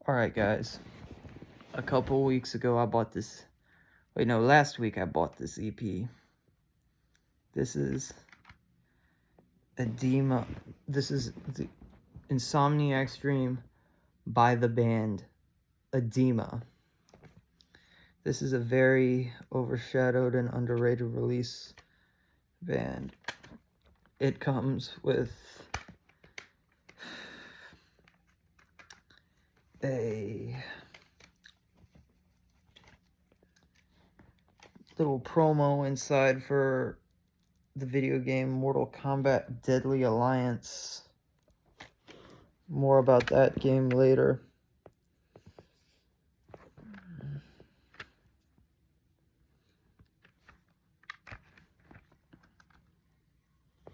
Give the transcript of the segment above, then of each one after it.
Alright guys, a couple weeks ago I bought this, last week I bought this EP. This is ADEMA. This is the Insomniac Dream by the band ADEMA. This is a very overshadowed and underrated release band. It comes with a little promo inside for the video game Mortal Kombat Deadly Alliance. More about that game later.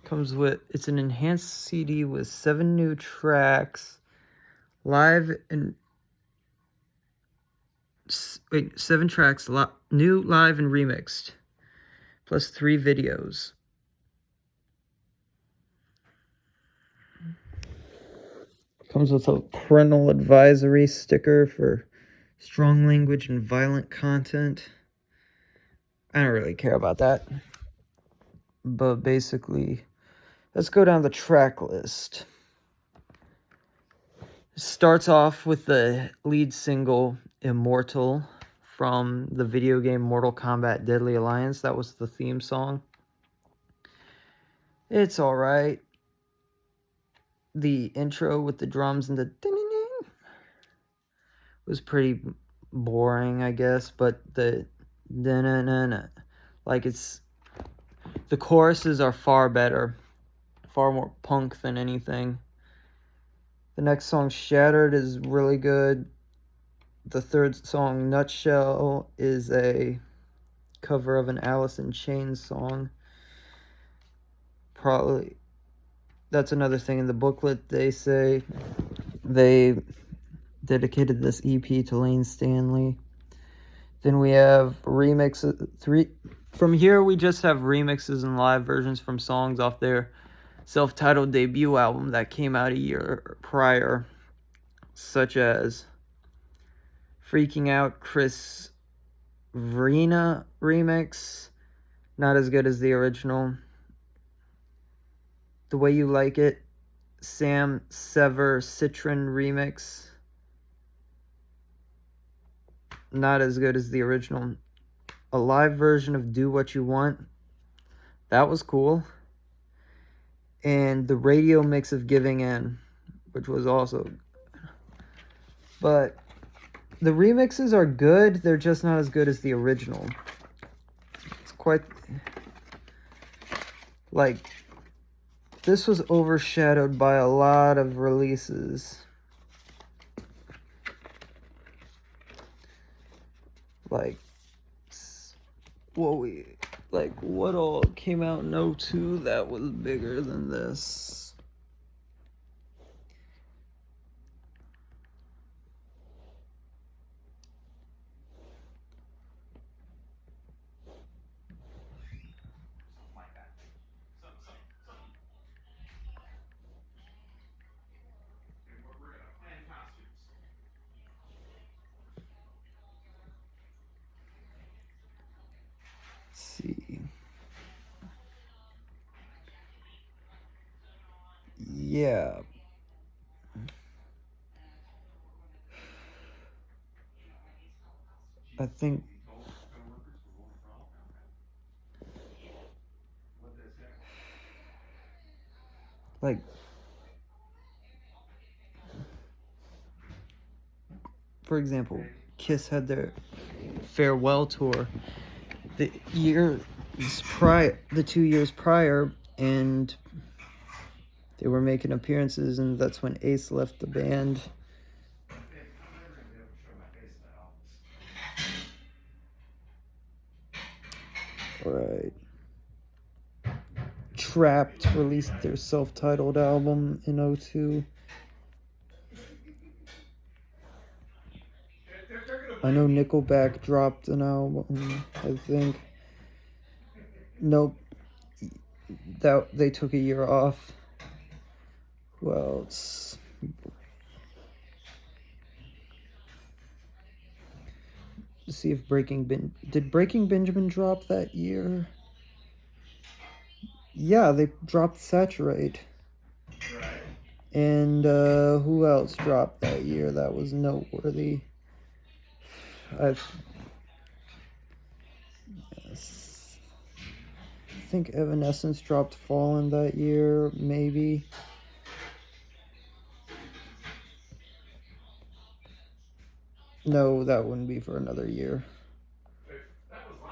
Comes with, it's an enhanced CD with 7 new tracks, seven tracks, new, live, and remixed, plus 3 videos. Comes with a parental advisory sticker for strong language and violent content. I don't really care about that. But basically, let's go down the track list. Starts off with the lead single, Immortal, from the video game Mortal Kombat Deadly Alliance. That was the theme song. It's alright. The intro with the drums and the ding-ding-ding was pretty boring, I guess, but the da-na-na-na, like, it's, the choruses are far better, far more punk than anything. The next song, Shattered, is really good. The third song, Nutshell, is a cover of an Alice in Chains song. Probably, that's another thing in the booklet. They say they dedicated this EP to Lane Stanley. Then we have remixes. From here, we just have remixes and live versions from songs off their self-titled debut album that came out a year prior, such as Freaking Out, Chris Vrina remix, not as good as the original. The Way You Like It, Sam Sever Citron remix, not as good as the original. A live version of Do What You Want, that was cool. And the radio mix of Giving In, which was also, but the remixes are good, they're just not as good as the original. It's quite, like, this was overshadowed by a lot of releases. Like, what all came out in 2002 that was bigger than this? See. Yeah. I think like for example, Kiss had their farewell tour the 2 years prior, and they were making appearances, and that's when Ace left the band. Alright. Trapped released their self-titled album in 2002. I know Nickelback dropped an album, I think. Nope. They took a year off. Who else? to see if did Breaking Benjamin drop that year? Yeah, they dropped Saturate. Right. And who else dropped that year that was noteworthy? I think Evanescence dropped Fallen that year, maybe. No, that wouldn't be for another year.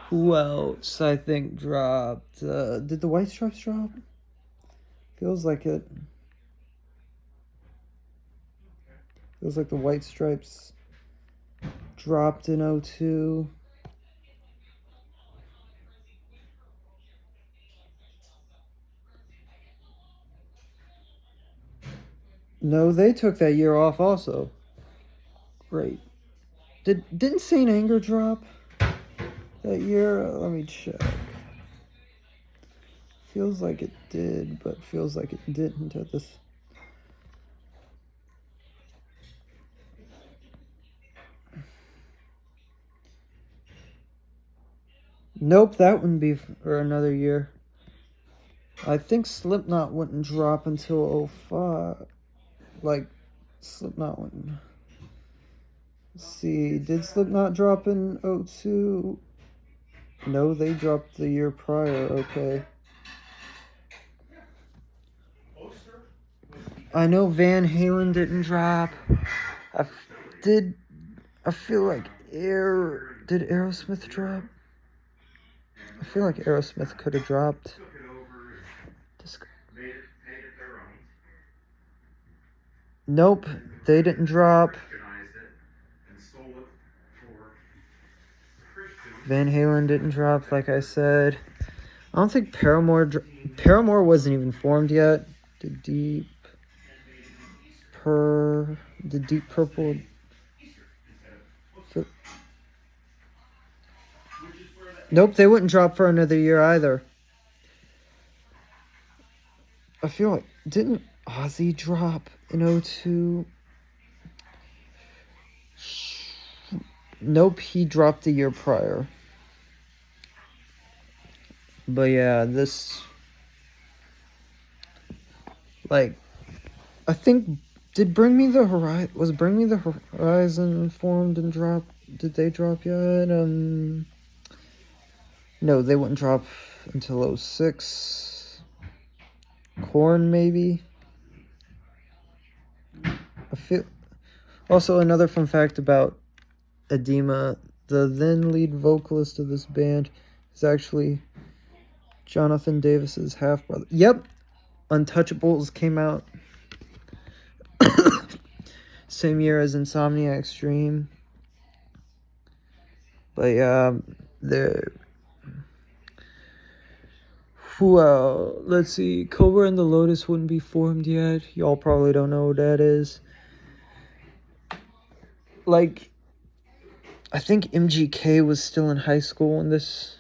Who else I think dropped? Did the White Stripes drop? Feels like it. Feels like the White Stripes dropped in 02. No, they took that year off also. Great. Didn't Saint Anger drop that year? Let me check. Feels like it did, but feels like it didn't at this. Nope, that wouldn't be for another year. I think Slipknot wouldn't drop until 05. Like, Slipknot wouldn't. Let's see, did Slipknot drop in 02? No, they dropped the year prior, okay. I know Van Halen didn't drop. I feel like did Aerosmith drop? I feel like Aerosmith could have dropped. Nope, they didn't drop. Van Halen didn't drop, like I said. I don't think Paramore wasn't even formed yet. The Deep Purple. Nope, they wouldn't drop for another year either. I feel like, didn't Ozzy drop in 02? Nope, he dropped the year prior. But yeah, I think, Bring Me the Horizon formed and dropped? Did they drop yet? No, they wouldn't drop until 06. Korn, maybe? Also, another fun fact about ADEMA, the then lead vocalist of this band is actually Jonathan Davis's half-brother. Yep, Untouchables came out same year as Insomniac's Dream. But yeah, let's see, Cobra and the Lotus wouldn't be formed yet. Y'all probably don't know what that is. Like, I think MGK was still in high school when this.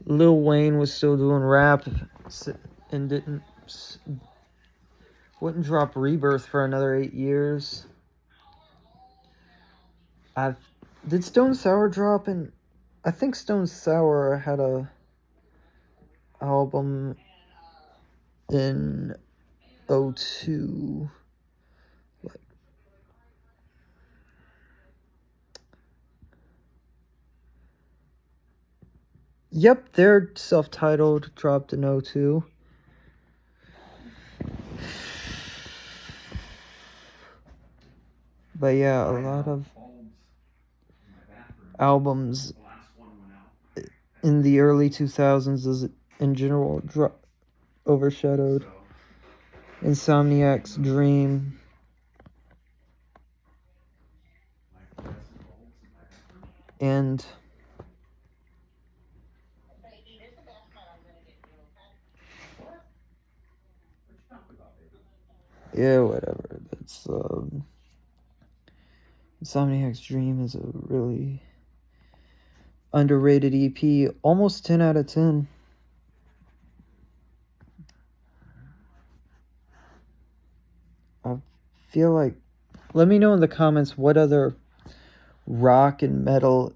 Lil Wayne was still doing rap and wouldn't drop Rebirth for another 8 years. Did Stone Sour drop in? I think Stone Sour had a album in 02. Yep, they're self-titled, dropped in 02. But yeah, a lot of albums in the early 2000s is in general overshadowed. Insomniac's Dream. And yeah, whatever. That's Insomniac's Dream is a really underrated EP. Almost 10 out of 10. I feel like, let me know in the comments what other rock and metal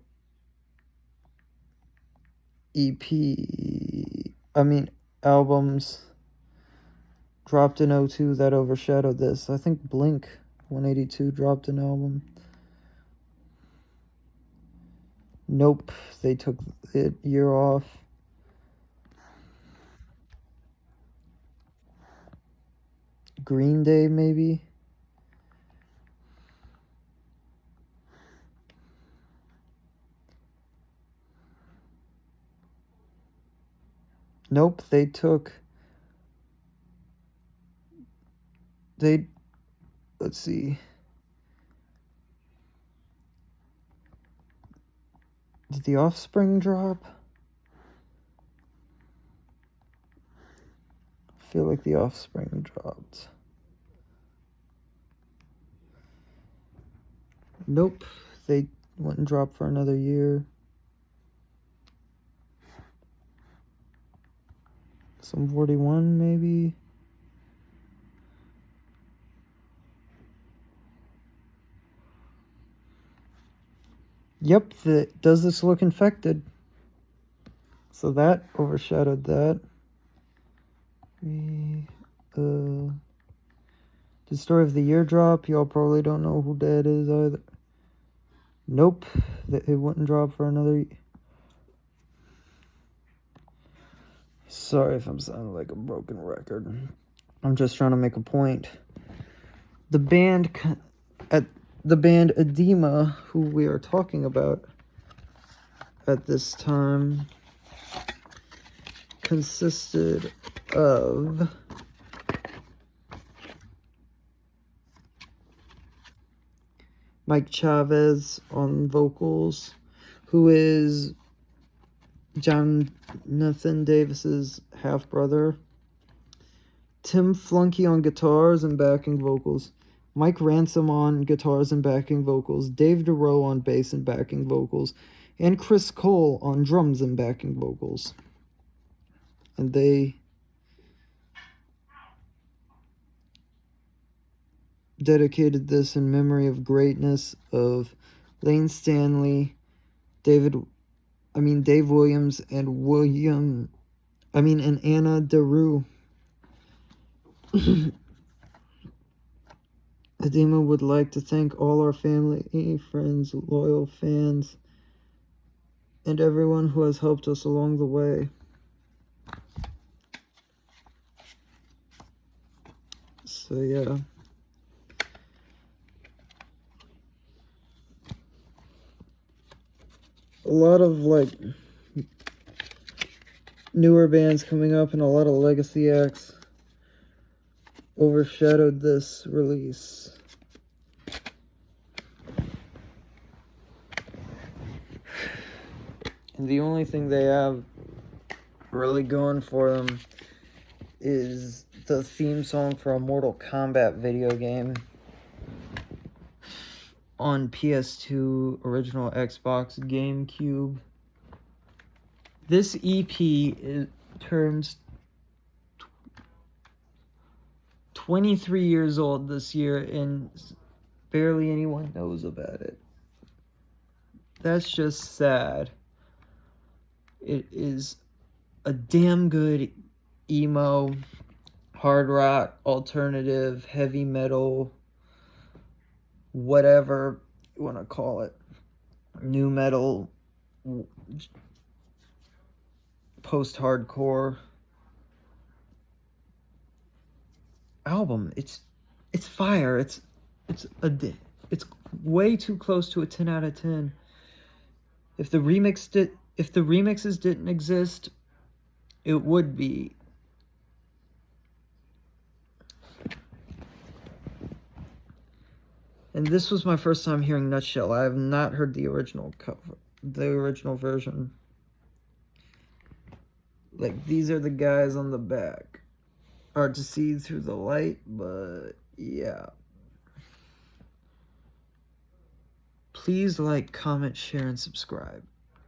albums dropped in 02 that overshadowed this. I think Blink 182 dropped an album. Nope, they took it year off. Green Day, maybe? Nope, let's see. Did The Offspring drop? I feel like The Offspring dropped. Nope, they wouldn't drop for another year. Some 41, maybe? Yep, Does This Look Infected? So that overshadowed that. The Story of the Year drop. Y'all probably don't know who that is either. Nope, it wouldn't drop for another. Sorry if I'm sounding like a broken record. I'm just trying to make a point. The band ADEMA, who we are talking about at this time, consisted of Mike Chavez on vocals, who is Jonathan Davis's half-brother. Tim Flunky on guitars and backing vocals. Mike Ransom on guitars and backing vocals. Dave DeRoe on bass and backing vocals. And Chris Cole on drums and backing vocals. And they dedicated this in memory of greatness of Lane Stanley, Dave Williams, and Anna DeRue. ADEMA would like to thank all our family, friends, loyal fans, and everyone who has helped us along the way. So yeah. A lot of newer bands coming up and a lot of legacy acts overshadowed this release. And the only thing they have really going for them is the theme song for a Mortal Kombat video game on PS2, original Xbox, GameCube. This EP turns 23 years old this year, and barely anyone knows about it. That's just sad. It is a damn good emo, hard rock, alternative, heavy metal, whatever you want to call it, new metal, post-hardcore album. It's fire. It's way too close to a 10 out of 10. If the remixes didn't exist, it would be. And this was my first time hearing Nutshell. I have not heard the original version. These are the guys on the back. Hard to see through the light, but yeah. Please like, comment, share, and subscribe.